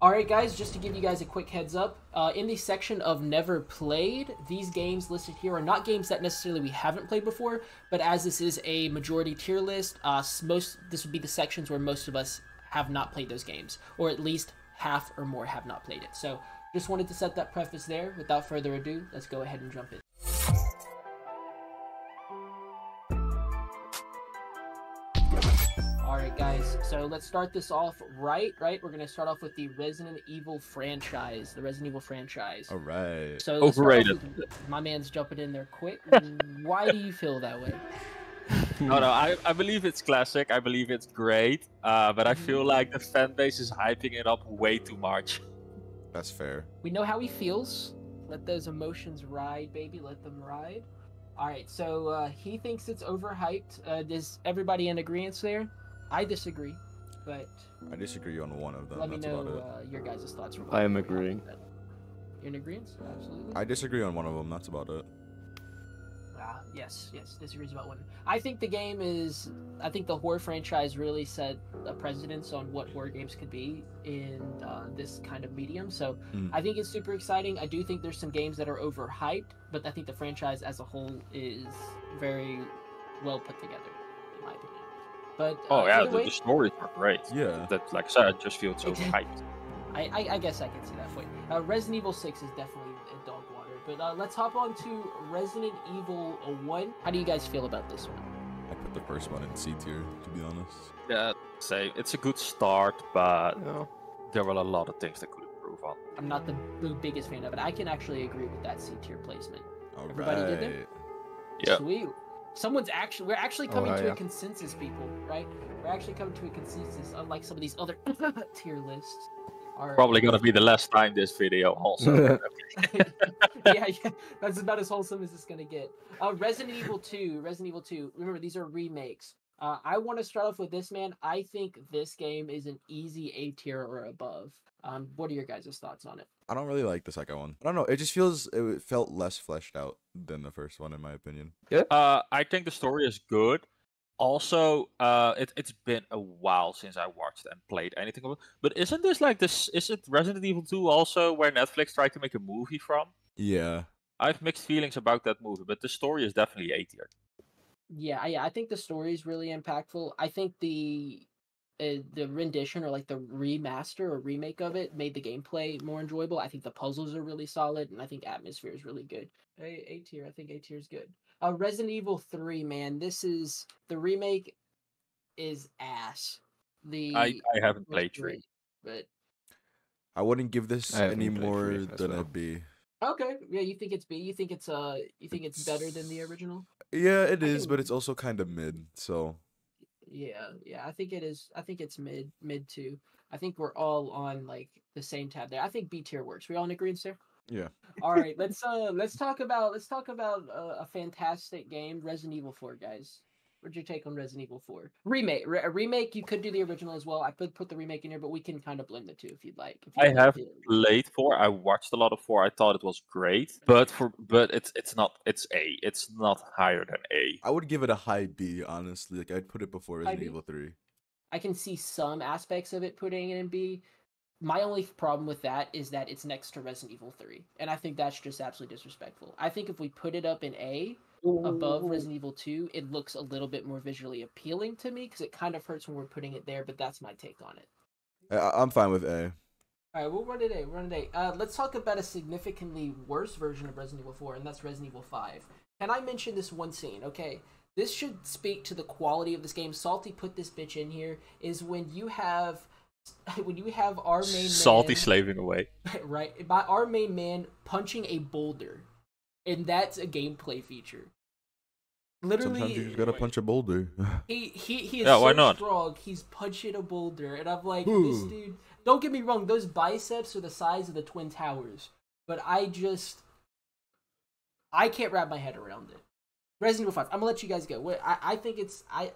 Alright guys, just to give you guys a quick heads up, in the section of never played, these games listed here are not games that necessarily we haven't played before, but as this is a majority tier list, this would be the sections where most of us have not played those games, or at least half or more have not played it. So just wanted to set that preface there. Without further ado, let's go ahead and jump in. Alright guys, so let's start this off right? We're going to start off with the Resident Evil franchise. Alright. So Overrated. My man's jumping in there quick. Why do you feel that way? No, I believe it's classic. I believe it's great. But I feel like the fan base is hyping it up way too much. That's fair. We know how he feels. Let those emotions ride, baby. Let them ride. Alright, so he thinks it's overhyped. Is everybody in agreement there? I disagree, but... I disagree on one of them. Let me That's know about it. your guys' thoughts. I am agreeing. You're in agreement? Absolutely. I disagree on one of them. That's about it. Yes, disagrees about one. I think the game is... I think the horror franchise really set a precedence on what horror games could be in this kind of medium. So I think it's super exciting. I do think there's some games that are overhyped, but I think the franchise as a whole is very well put together, in my opinion. But the stories are great. Yeah. That, like I said, it just feels overhyped. I guess I can see that point. Resident Evil 6 is definitely a dog water. But let's hop on to Resident Evil 1. How do you guys feel about this one? I put the first one in C tier, to be honest. Yeah, say it's a good start, but there were a lot of things that could improve on. I'm not the biggest fan of it. I can actually agree with that C tier placement. All Everybody right. did it? Yeah. Sweet. We're actually coming to a consensus, people, right? We're actually coming to a consensus, unlike some of these other tier lists. Probably gonna be the last time this video also. yeah, that's about as wholesome as it's gonna get. Resident Evil 2. Remember, these are remakes. I want to start off with this, man. I think this game is an easy A tier or above. What are your guys' thoughts on it? I don't really like the second one. I don't know. It felt less fleshed out than the first one, in my opinion. I think the story is good. Also, it's been a while since I watched and played anything of it. But isn't this like this? Is it Resident Evil 2 also where Netflix tried to make a movie from? Yeah. I have mixed feelings about that movie, but the story is definitely A tier. Yeah, I think the story is really impactful. I think the rendition or like the remaster or remake of it made the gameplay more enjoyable. I think the puzzles are really solid, and I think atmosphere is really good. A tier. I think A tier is good. Resident Evil 3, man. The remake is ass. I haven't played 3, but I wouldn't give this any more than a B. Okay, yeah, you think it's B? You think it's better than the original? Yeah, it is, but it's also kind of mid. So. Yeah, I think it is. I think it's mid too. I think we're all on like the same tab there. I think B tier works. We all in agreement there? Yeah. All right, let's talk about a fantastic game, Resident Evil 4, guys. What's your take on Resident Evil 4 remake? Remake, you could do the original as well. I could put the remake in here, but we can kind of blend the two if you'd like. I have played 4. I watched a lot of 4. I thought it was great, but it's not. It's A. It's not higher than A. I would give it a high B, honestly. Like I'd put it before Resident Evil 3. I can see some aspects of it putting it in B. My only problem with that is that it's next to Resident Evil 3, and I think that's just absolutely disrespectful. I think if we put it up in A, above Resident Evil 2, it looks a little bit more visually appealing to me, because it kind of hurts when we're putting it there, but that's my take on it. I'm fine with A. Alright, we'll run it A. Let's talk about a significantly worse version of Resident Evil 4, and that's Resident Evil 5. And I mentioned this one scene, okay? This should speak to the quality of this game. Salty put this bitch in here, is when you have our main Salty man, slaving away. Right, by our main man punching a boulder, and that's a gameplay feature. Literally, sometimes you just gotta punch a boulder. he is so why not? strong. He's punching a boulder, and I'm like, this dude. Don't get me wrong; those biceps are the size of the Twin Towers, but I can't wrap my head around it. Resident Evil 5. I'm gonna let you guys go. I think it's I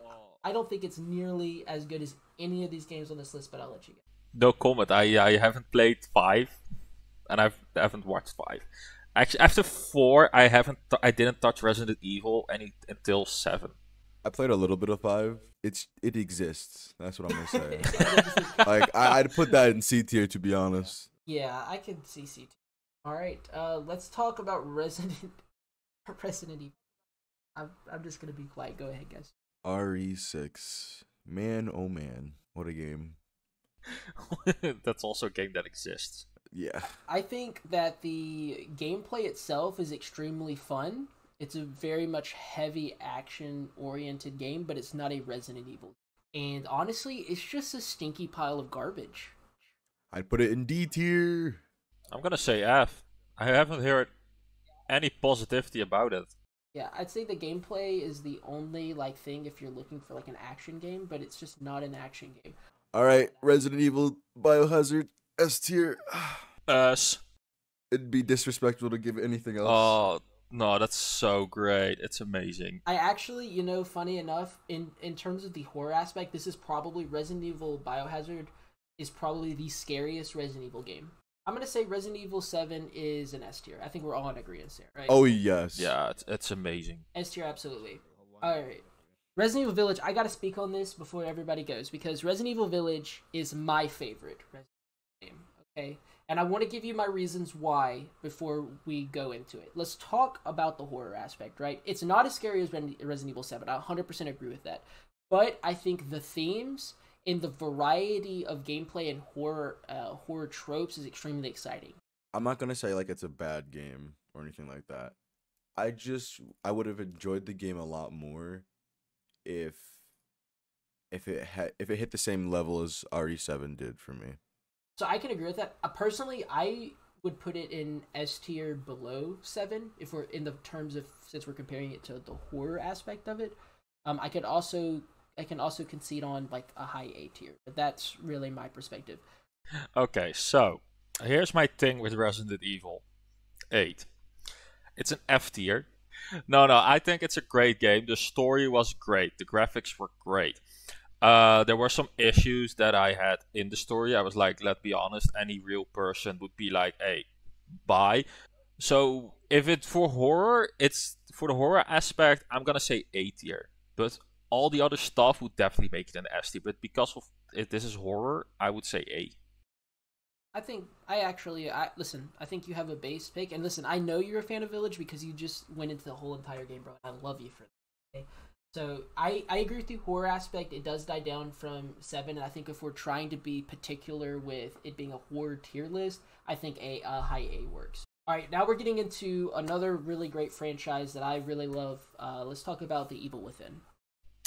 don't think it's nearly as good as any of these games on this list, but I'll let you go. No comment. I haven't played 5, and I haven't watched 5. Actually, after 4, I didn't touch Resident Evil until 7. I played a little bit of 5. It exists. That's what I'm gonna say. Like I'd put that in C tier, to be honest. Yeah, I can see C2. All right, let's talk about Resident Evil. I'm just gonna be quiet. Go ahead, guys. RE6. Man, oh man, what a game. That's also a game that exists. Yeah. I think that the gameplay itself is extremely fun. It's a very much heavy action oriented game, but it's not a Resident Evil. And honestly, it's just a stinky pile of garbage. I'd put it in D tier. I'm gonna say F. I haven't heard any positivity about it. Yeah, I'd say the gameplay is the only thing if you're looking for an action game, but it's just not an action game. All right, Resident Evil Biohazard S tier. S. It'd be disrespectful to give it anything else. Oh no, that's so great. It's amazing. I actually, funny enough, in terms of the horror aspect, this is probably Resident Evil Biohazard is probably the scariest Resident Evil game. I'm gonna say Resident Evil 7 is an S tier. I think we're all in agreement there, right? Oh yes. Yeah, it's amazing. S tier, absolutely. All right, Resident Evil Village. I gotta speak on this before everybody goes because Resident Evil Village is my favorite Resident Evil game. Okay, and I want to give you my reasons why before we go into it. Let's talk about the horror aspect, right? It's not as scary as Resident Evil 7. I 100% agree with that, but I think the themes and the variety of gameplay and horror tropes is extremely exciting. I'm not gonna say it's a bad game or anything like that. I would have enjoyed the game a lot more if it hit the same level as RE7 did for me. So I can agree with that. Personally, I would put it in S tier below 7 if we're in the terms of since we're comparing it to the horror aspect of it. I can also concede on a high A tier, but that's really my perspective. Okay, so here's my thing with Resident Evil 8. It's an F tier. No, I think it's a great game. The story was great. The graphics were great. There were some issues that I had in the story. I was like, let's be honest, any real person would be like, hey, bye. So if it's for horror, it's for the horror aspect, I'm gonna say A tier. But all the other stuff would definitely make it an S tier. But because of if this is horror, I would say A. I think listen. I think you have a base pick, and listen. I know you're a fan of Village because you just went into the whole entire game, bro. I love you for that. Okay? So I agree with the horror aspect. It does die down from 7, and I think if we're trying to be particular with it being a horror tier list, I think a high A works. All right, now we're getting into another really great franchise that I really love. Let's talk about The Evil Within.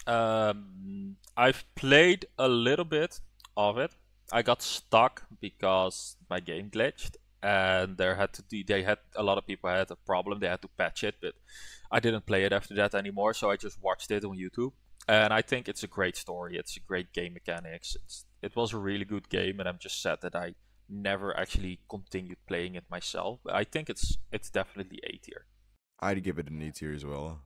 I've played a little bit of it. I got stuck because my game glitched, and they had a lot of people had a problem. They had to patch it, but I didn't play it after that anymore. So I just watched it on YouTube, and I think it's a great story. It's a great game mechanics. It was a really good game, and I'm just sad that I never actually continued playing it myself. But I think it's definitely A tier. I'd give it an A tier as well.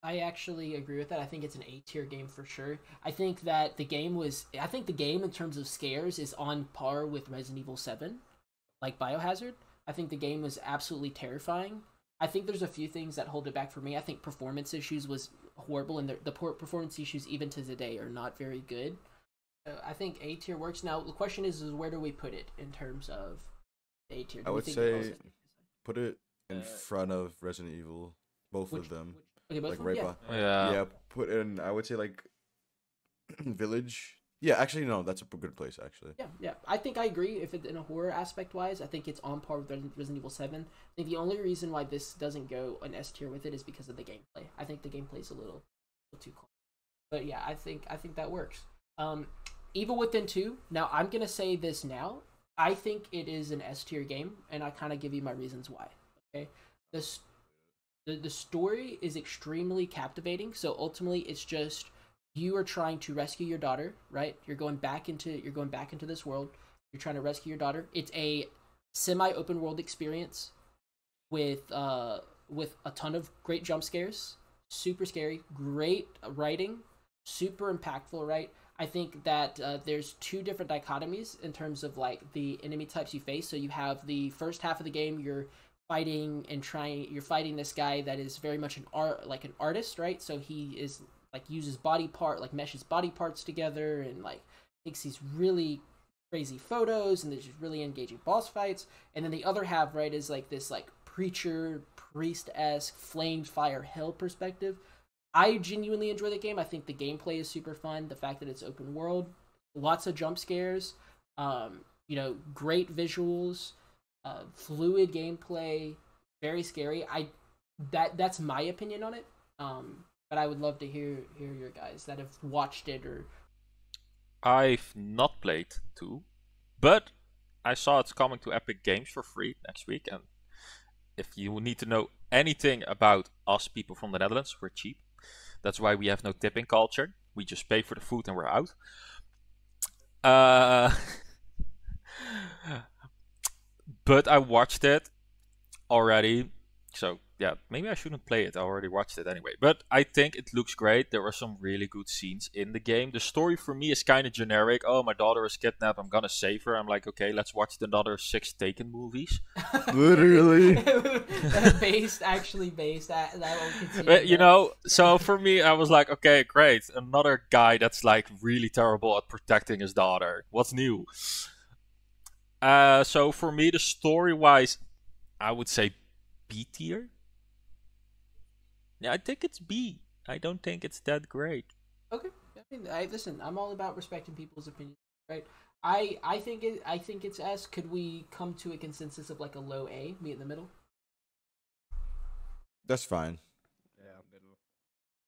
I actually agree with that. I think it's an A tier game for sure. I think that the game in terms of scares is on par with Resident Evil 7, like Biohazard. I think the game was absolutely terrifying. I think there's a few things that hold it back for me. I think performance issues was horrible, and the performance issues even to today are not very good. I think A tier works. Now the question is where do we put it in terms of A tier? I would say put it in front of Resident Evil, both of them. Okay, both of them? Right Yeah. Yeah, put in. I would say Village. Yeah, actually no, that's a good place actually. Yeah. I think I agree. If it's in a horror aspect wise, I think it's on par with Resident Evil 7. I think the only reason why this doesn't go an S tier with it is because of the gameplay. I think the gameplay is a little too close. But yeah, I think that works. Evil Within 2. Now I'm gonna say this now. I think it is an S tier game, and I kind of give you my reasons why. Okay, the story is extremely captivating. So ultimately, it's just you are trying to rescue your daughter, right? You're going back into this world. You're trying to rescue your daughter. It's a semi-open world experience with a ton of great jump scares, super scary, great writing, super impactful, right? I think that there's two different dichotomies in terms of the enemy types you face. So you have the first half of the game, you're fighting and you're fighting this guy that is very much an artist, right? So he is like uses meshes body parts together and like takes these really crazy photos, and there's just really engaging boss fights. And then the other half, right, is like this like priest-esque flame fire hell perspective. I genuinely enjoy the game. I think the gameplay is super fun. The fact that it's open world, lots of jump scares, great visuals, fluid gameplay, very scary. That's my opinion on it. But I would love to hear your guys that have watched it or. I've not played 2, but I saw it's coming to Epic Games for free next week. And if you need to know anything about us people from the Netherlands, we're cheap. That's why we have no tipping culture. We just pay for the food and we're out. But I watched it already. So, yeah, maybe I shouldn't play it. I already watched it anyway. But I think it looks great. There were some really good scenes in the game. The story for me is kind of generic. Oh, my daughter is kidnapped. I'm going to save her. I'm like, okay, let's watch another 6 Taken movies. Literally. based. But, so for me, I was like, okay, great. Another guy that's like really terrible at protecting his daughter. What's new? So for me, the story-wise, I would say B tier. Yeah, I think it's B. I don't think it's that great. Okay, I mean, listen. I'm all about respecting people's opinions, right? I think it's S. Could we come to a consensus of like a low A, meet in the middle? That's fine. Yeah, middle.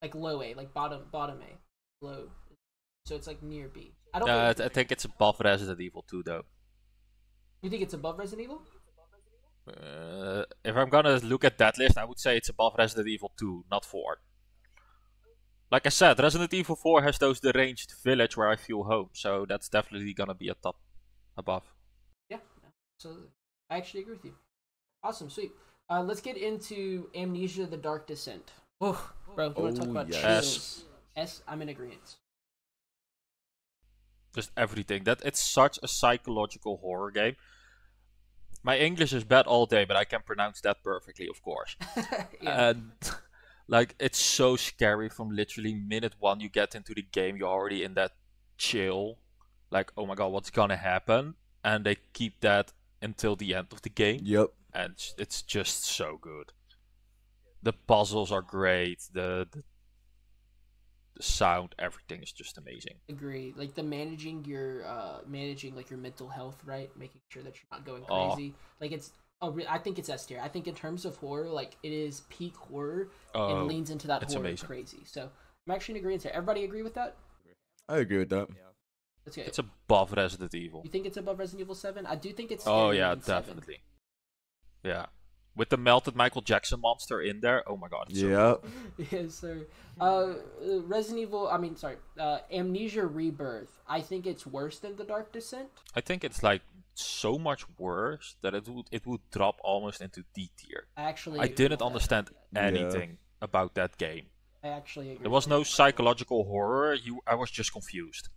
Like low A, like bottom A, low. So it's like near B. I think it's above Resident Evil 2 though. You think it's above Resident Evil? If I'm gonna look at that list, I would say it's above Resident Evil 2, not 4. Like I said, Resident Evil 4 has those deranged village where I feel home, so that's definitely gonna be a top above. Yeah, absolutely. I actually agree with you. Awesome, sweet. Let's get into Amnesia: The Dark Descent. Oh, bro, you want to talk about chills? S, I'm in agreement. Just everything. That it's such a psychological horror game. My English is bad all day, but I can pronounce that perfectly, of course. Yeah. And like, it's so scary from literally minute 1 you get into the game, you're already in that chill. Like, oh my god, what's gonna happen? And they keep that until the end of the game. Yep. And it's just so good. The puzzles are great. The sound, everything is just amazing. Agree. Like the managing like your mental health, right? Making sure that you're not going crazy. Like it's. I think it's S tier. I think in terms of horror, like it is peak horror and leans into that horror amazing. Crazy. So I'm actually in agreement here. Everybody agree with that? I agree with that. Yeah. That's good. It's above Resident Evil. You think it's above Resident Evil 7? I do think it's. Oh scarier yeah, than 7. definitely. Yeah. With the melted Michael Jackson monster in there, oh my god. It's Yeah. Yes, sir. Amnesia Rebirth. I think it's worse than The Dark Descent. I think it's like so much worse that it would drop almost into D tier. I didn't understand anything about that game. I actually agree. There was no psychological horror. I was just confused.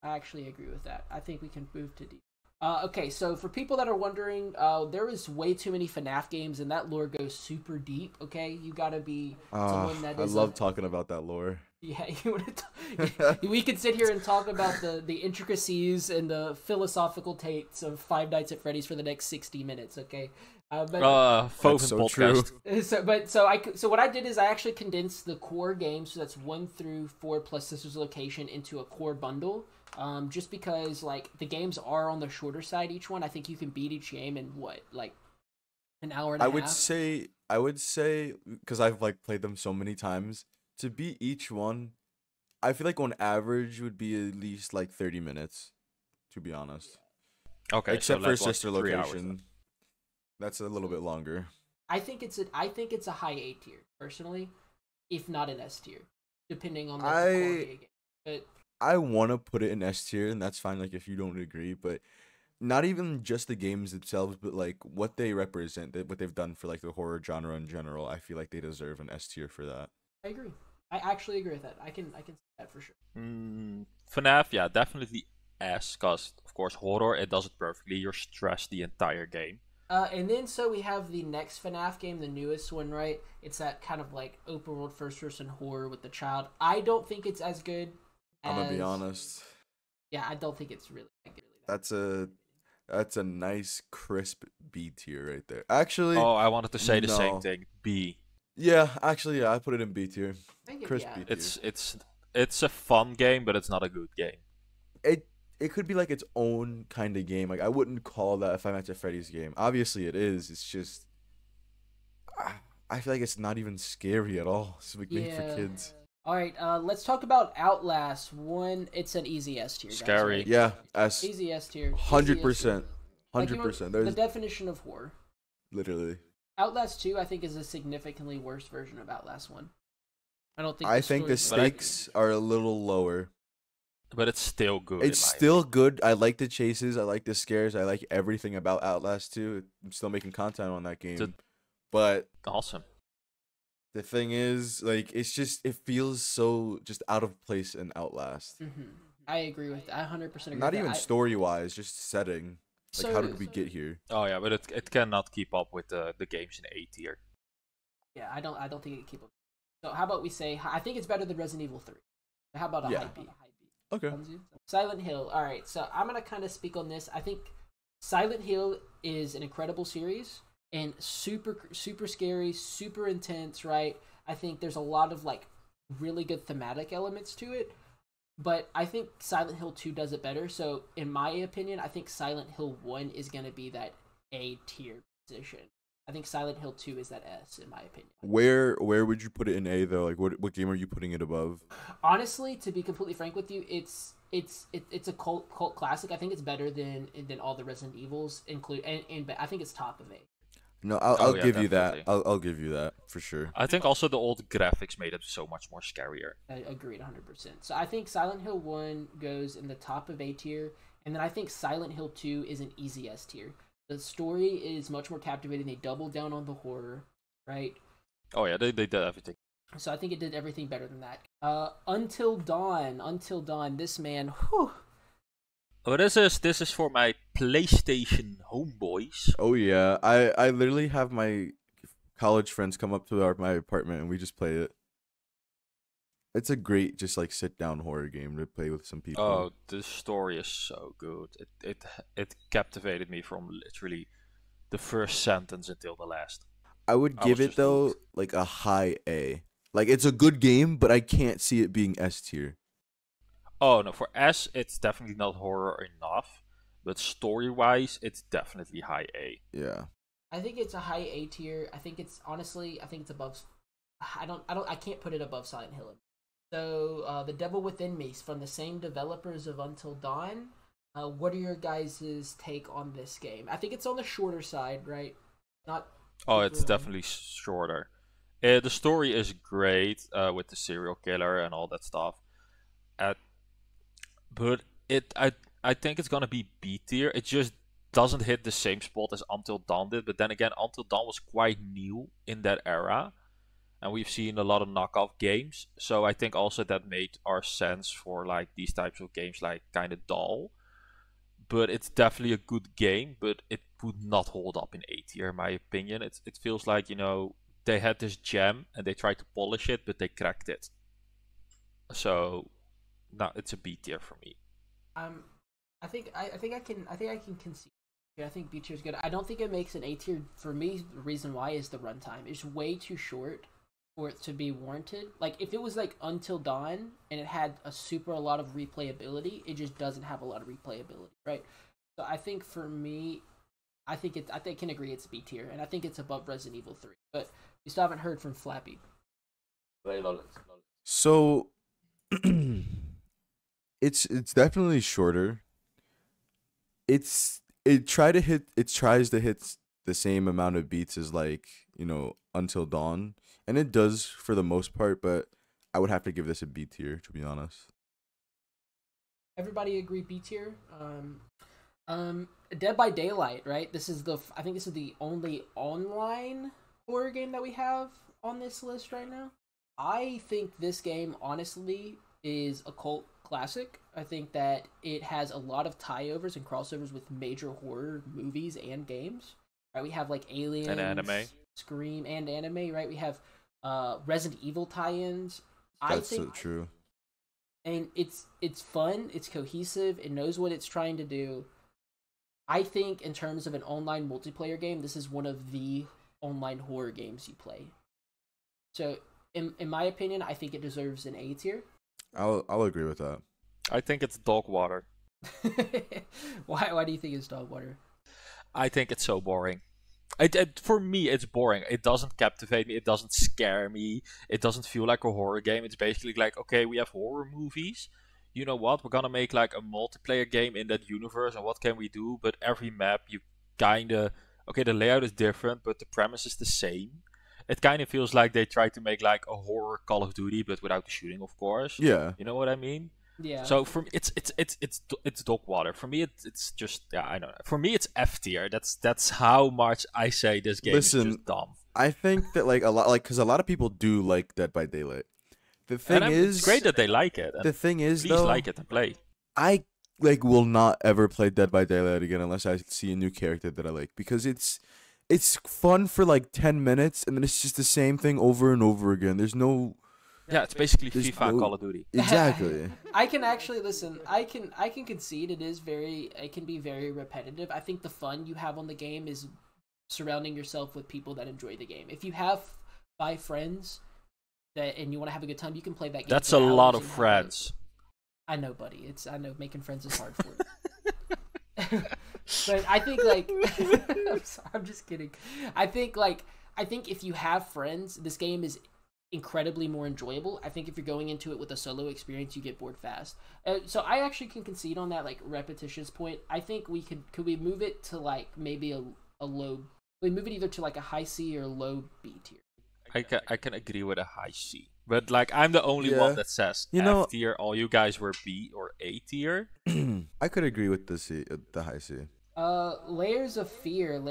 I actually agree with that. I think we can move to D. Okay, so for people that are wondering, there is way too many FNAF games, and that lore goes super deep. Okay, you gotta be someone that is. I love talking about that lore. Yeah, we could sit here and talk about the intricacies and the philosophical takes of Five Nights at Freddy's for the next 60 minutes. Okay, Vovin so podcast. True. So what I did is I actually condensed the core games, so that's 1 through 4 plus Sisters of Location, into a core bundle. Just because like the games are on the shorter side, each one. I think you can beat each game in an hour and a half. I would say because I've like played them so many times, to beat each one, I feel like on average would be at least like 30 minutes, to be honest. Okay, except so for Sister 3 hours Location. then. That's a little bit longer. I think it's a high A tier personally, if not an S tier, depending on the quality of game. But I want to put it in S tier, and that's fine. Like if you don't agree, but not even just the games themselves, but like what they represent, what they've done for like the horror genre in general. I feel like they deserve an S tier for that. I agree. I actually agree with that. I can see that for sure. FNAF, yeah, definitely S, because of course horror, it does it perfectly. You're stressed the entire game. And then so we have the next FNAF game, the newest one, right? It's that kind of like open world first person horror with the child. I don't think it's as good as... I'm gonna be honest. Yeah, I don't think it's really that good. That's a nice crisp B tier right there. Actually, Oh, I wanted to say the same no. thing. B. Yeah, actually, yeah, I put it in B tier. Crisp B tier. It's a fun game, but it's not a good game. It could be like its own kind of game. Like I wouldn't call that a Five Nights at Freddy's game. Obviously, it is. It's just I feel like it's not even scary at all. It's like made for kids. All right, let's talk about Outlast. It's an easy S tier. Scary. Guys, right? Yeah, S. Easy S tier. 100%. 100%. The definition of horror. Literally. Outlast 2, I think, is a significantly worse version of Outlast 1. I think the stakes are a little lower. But it's still good. It's still good. I like the chases. I like the scares. I like everything about Outlast 2. I'm still making content on that game. But awesome. The thing is, like, it feels so just out of place in Outlast. Mm-hmm. I agree with that. I 100% agree. Not even story-wise, just setting. Like, how did we get here? Oh yeah, but it cannot keep up with the games in A tier. Yeah, I don't think it can keep up. So how about we say I think it's better than Resident Evil 3. How about a high B? Okay. Silent Hill. All right, so I'm gonna kind of speak on this. I think Silent Hill is an incredible series and super scary, super intense. Right? I think there's a lot of like really good thematic elements to it. But I think Silent Hill 2 does it better. So, in my opinion, I think Silent Hill 1 is going to be that A tier position. I think Silent Hill 2 is that S, in my opinion. Where would you put it in A, though? Like, what game are you putting it above? Honestly, to be completely frank with you, it's a cult classic. I think it's better than all the Resident Evils, and I think it's top of A. No, I'll give you that. I'll give you that for sure. I think also the old graphics made it so much more scarier. I agreed 100%. So I think Silent Hill 1 goes in the top of A tier, and then I think Silent Hill 2 is an easy S tier. The story is much more captivating. They doubled down on the horror, right? Oh yeah, they did everything. So I think it did everything better than that. Until Dawn. This man, whew. Oh, this is for my PlayStation homeboys. Oh yeah, I literally have my college friends come up to my apartment and we just play it. It's a great just like sit down horror game to play with some people. Oh, the story is so good. It captivated me from literally the first sentence until the last. I would give it though like a high A. Like it's a good game, but I can't see it being S tier. Oh no, for S it's definitely not horror enough, but story-wise it's definitely high A. Yeah. I think it's a high A tier. I think it's above. I can't put it above Silent Hill. So, The Devil Within Me from the same developers of Until Dawn. What are your guys' take on this game? I think it's on the shorter side, right? It's definitely shorter. The story is great with the serial killer and all that stuff. But I think it's gonna be B tier. It just doesn't hit the same spot as Until Dawn did. But then again, Until Dawn was quite new in that era, and we've seen a lot of knockoff games. So I think also that made our sense for like these types of games like kind of dull. But it's definitely a good game, but it would not hold up in A tier, in my opinion. It feels like, they had this gem and they tried to polish it, but they cracked it. So, no, it's a B tier for me. I think I can concede. I think B tier is good. I don't think it makes an A tier. For me, the reason why is the runtime. It's way too short for it to be warranted. Like if it was like Until Dawn and it had a lot of replayability, it just doesn't have a lot of replayability, right? So I think for me, I think I can agree it's B tier, and I think it's above Resident Evil 3. But we still haven't heard from Flappy. So it's definitely shorter. It tries to hit the same amount of beats as like, Until Dawn, and it does for the most part, but I would have to give this a B tier, to be honest. Everybody agree B tier? Dead by Daylight, right? I think this is the only online horror game that we have on this list right now. I think this game, honestly, is a cult classic. I think that it has a lot of tie-overs and crossovers with major horror movies and games. right? We have like Aliens, And anime. Scream, and anime, right? We have Resident Evil tie-ins. That's so true. And it's fun, it's cohesive, it knows what it's trying to do. I think in terms of an online multiplayer game, this is one of the online horror games you play. So, in my opinion, I think it deserves an A tier. I'll agree with that. I think it's dog water. Why do you think it's dog water? I think it's so boring. For me, it's boring. It doesn't captivate me. It doesn't scare me. It doesn't feel like a horror game. It's basically like, okay, we have horror movies. You know what? We're gonna make like a multiplayer game in that universe, and what can we do? But every map, you kinda... Okay, the layout is different, but the premise is the same. It kind of feels like they tried to make like a horror Call of Duty, but without the shooting, of course. Yeah. You know what I mean? Yeah. So for me, it's dog water. For me, it's just, yeah, I don't know. For me, it's F tier. That's how much I say this game is just dumb. I think that because a lot of people do like Dead by Daylight. The thing is, it's great that they like it. The thing is, please like it and play. I will not ever play Dead by Daylight again unless I see a new character that I like, because it's fun for like 10 minutes and then it's just the same thing over and over again. There's no... Yeah, it's basically FIFA and Call of Duty. Exactly. I can actually listen. I can concede it can be very repetitive. I think the fun you have on the game is surrounding yourself with people that enjoy the game. If you have 5 friends and you want to have a good time, you can play that game. That's a lot of friends. I know, buddy. I know making friends is hard for you. But I think like I'm just kidding. I think if you have friends, this game is incredibly more enjoyable. I think if you're going into it with a solo experience, you get bored fast. So I actually can concede on that like repetitious point. I think we could we move it to like maybe a low. We move it either to like a high C or low B tier. I can agree with a high C, but like I'm the only one that says F tier. All you guys were B or A tier. I could agree with the high C. Layers of Fear.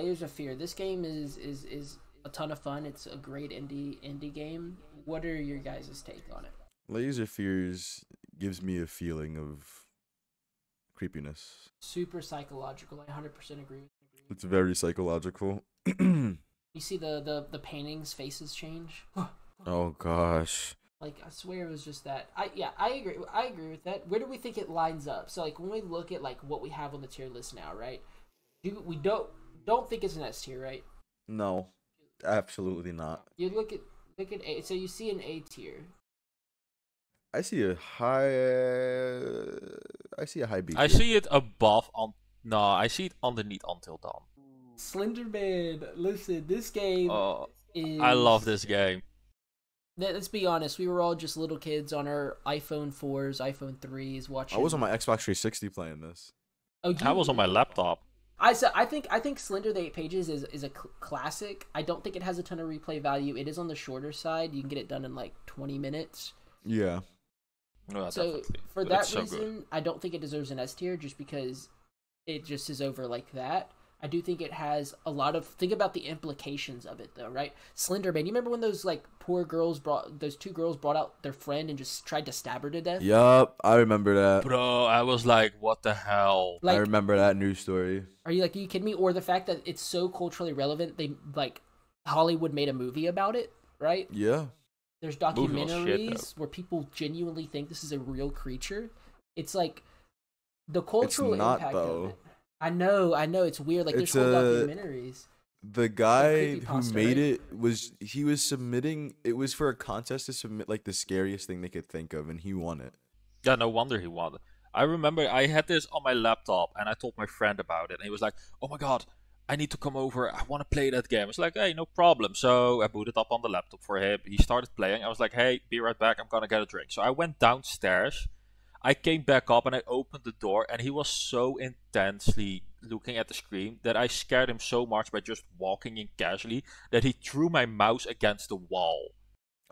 This game is a ton of fun. It's a great indie game. What are your guys' take on it? Layers of Fears gives me a feeling of creepiness. Super psychological. I 100% agree. It's very psychological. You see the paintings' faces change. Oh gosh. Like I swear it was just that. I agree with that. Where do we think it lines up? So like when we look at like what we have on the tier list now, right? We don't think it's an S tier, right? No, absolutely not. You look at A. So you see an A tier. I see a high B tier. I see it above on. No, I see it underneath Until Dawn. Slenderman, listen, this game is... I love this game. Let's be honest, we were all just little kids on our iPhone 4s, iPhone 3s watching... I was on my Xbox 360 playing this. Oh, I was on my laptop. I think Slender the 8 Pages is a classic. I don't think it has a ton of replay value. It is on the shorter side. You can get it done in like 20 minutes. Yeah. No, so for that reason, I don't think it deserves an S tier just because it just is over like that. I do think it has a lot of... Think about the implications of it, though, right? Slenderman, you remember when those, like, those 2 girls brought out their friend and just tried to stab her to death? Yup, I remember that. Bro, I was like, what the hell? Like, I remember that news story. Are you kidding me? Or the fact that it's so culturally relevant, Hollywood made a movie about it, right? Yeah. There's documentaries where people genuinely think this is a real creature. It's like, the cultural impact of it. I know, it's weird. Like, there's whole documentaries. The guy who made it was submitting. It was for a contest to submit like the scariest thing they could think of, and he won it. Yeah, no wonder he won it. I remember I had this on my laptop, and I told my friend about it, and he was like, "Oh my god, I need to come over. I want to play that game." I was like, "Hey, no problem." So I booted up on the laptop for him. He started playing. I was like, "Hey, be right back. I'm gonna get a drink." So I went downstairs. I came back up and I opened the door, and he was so intensely looking at the screen that I scared him so much by just walking in casually that he threw my mouse against the wall.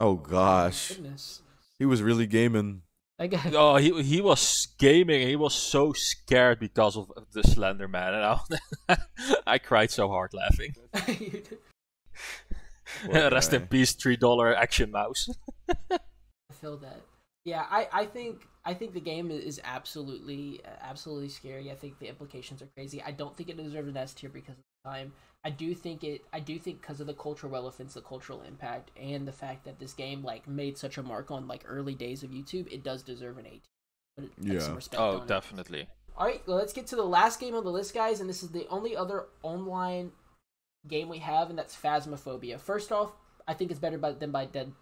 Oh gosh. Oh, goodness. He was really gaming. Oh, he was gaming. He was so scared because of the Slender Man, and I cried so hard laughing. Rest in peace, $3 action mouse. I feel that. Yeah, I think I think the game is absolutely scary. I think the implications are crazy. I don't think it deserves an S tier because of the time. I do think because of the cultural relevance, the cultural impact, and the fact that this game like made such a mark on like early days of YouTube, it does deserve an A tier. Put like, some respect on it. Definitely. All right, well, let's get to the last game on the list, guys, and this is the only other online game we have, and that's Phasmophobia. First off, I think it's better than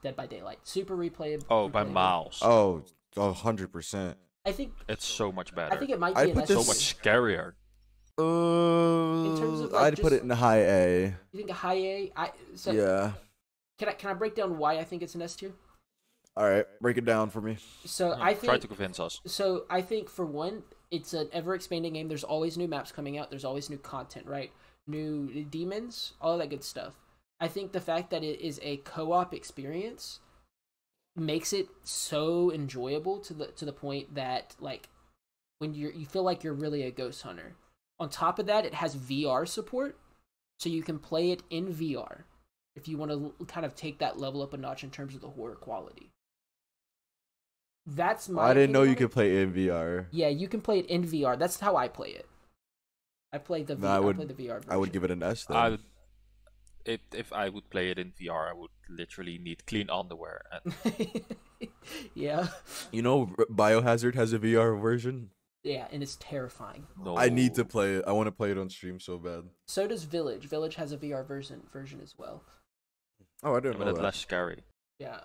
Dead by Daylight. Super replayable. Oh, by miles. Oh, 100%. I think it's so much better. I think it might be put so much scarier. In terms of, like, I'd put it in high A. You think a high A? Yeah. Can I break down why I think it's an S tier? All right, break it down for me. So I think try to convince us. So I think for one, it's an ever-expanding game. There's always new maps coming out. There's always new content, right? New demons, all that good stuff. I think the fact that it is a co-op experience makes it so enjoyable to the point that like when you feel like you're really a ghost hunter. On top of that, it has VR support, so you can play it in VR if you want to kind of take that level up a notch in terms of the horror quality. That's my. I didn't know you could play it in VR. Yeah, you can play it in VR. That's how I play it. I play the VR version. I would give it an S then. If I would play it in VR, I would literally need clean underwear. Yeah. You know, Biohazard has a VR version. Yeah, and it's terrifying. No. I need to play it. I want to play it on stream so bad. So does Village. Village has a VR version as well. Oh, I didn't know But it's that. less scary. Yeah,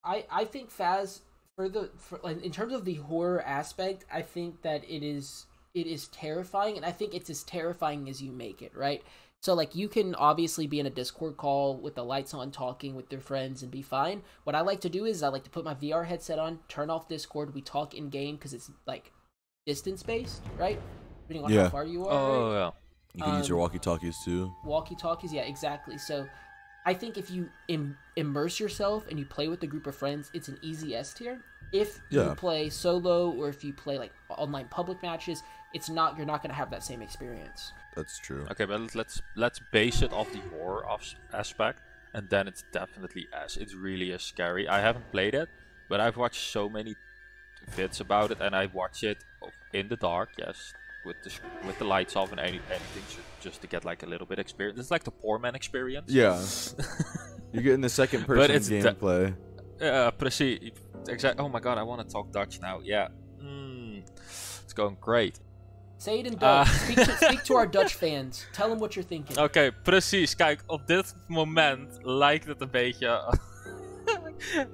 I think Phas like in terms of the horror aspect, I think that it is terrifying, and I think it's as terrifying as you make it, right? So like you can obviously be in a Discord call with the lights on, talking with your friends, and be fine. What I like to do is I like to put my VR headset on, turn off Discord, we talk in game because it's like distance based, right? Depending on how far you are. Oh right? yeah. You can use your walkie-talkies too. Walkie-talkies, yeah, exactly. So I think if you immerse yourself and you play with a group of friends, it's an easy S tier. If you play solo or if you play like online public matches, you're not going to have that same experience. That's true. Okay, but let's base it off the horror aspect, and then it's definitely S. It really is scary. I haven't played it, but I've watched so many vids about it, and I watch it in the dark, yes, with the lights off and anything, just to get like a little bit experience. It's like the poor man experience. Yeah. You're getting the second person gameplay. Precies. Exactly. Oh my god, I want to talk Dutch now. Yeah. It's going great. Say it in Dutch. Speak to our Dutch fans. Tell them what you're thinking. Oké, precies. Kijk, op dit moment lijkt het een beetje...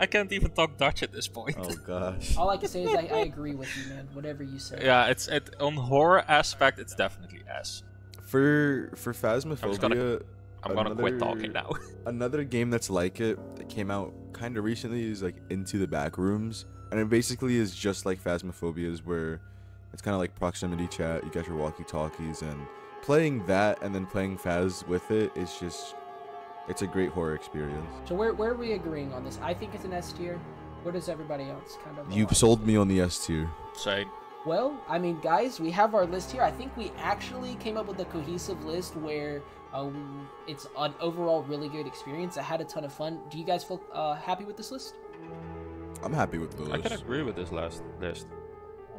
I can't even talk Dutch at this point. Oh gosh. All I can say is I agree with you, man. Whatever you say. Yeah, on horror aspect, it's definitely S. For Phasmophobia, I'm gonna quit talking now. Another game that's like it that came out kind of recently is like Into the Backrooms, and it basically is just like Phasmophobia's, where it's kind of like proximity chat. You got your walkie-talkies, and playing that and then playing Phas with it is just, it's a great horror experience. So where are we agreeing on this? I think it's an S tier. Where does everybody else kind of? You sold me on the S tier. Same. Well, I mean, guys, we have our list here. I think we actually came up with a cohesive list where it's an overall really good experience. I had a ton of fun. Do you guys feel happy with this list? I'm happy with the list. I can agree with this last list.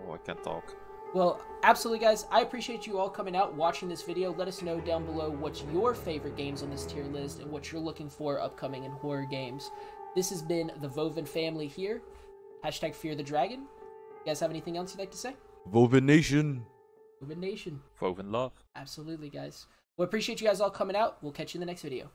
Oh, I can't talk. Well, absolutely, guys. I appreciate you all coming out, watching this video. Let us know down below what's your favorite games on this tier list and what you're looking for upcoming in horror games. This has been the Vovin family here. Hashtag Fear the Dragon. You guys have anything else you'd like to say? Vovin Nation. Vovin Nation. Vovin love. Absolutely, guys. We appreciate you guys all coming out. We'll catch you in the next video.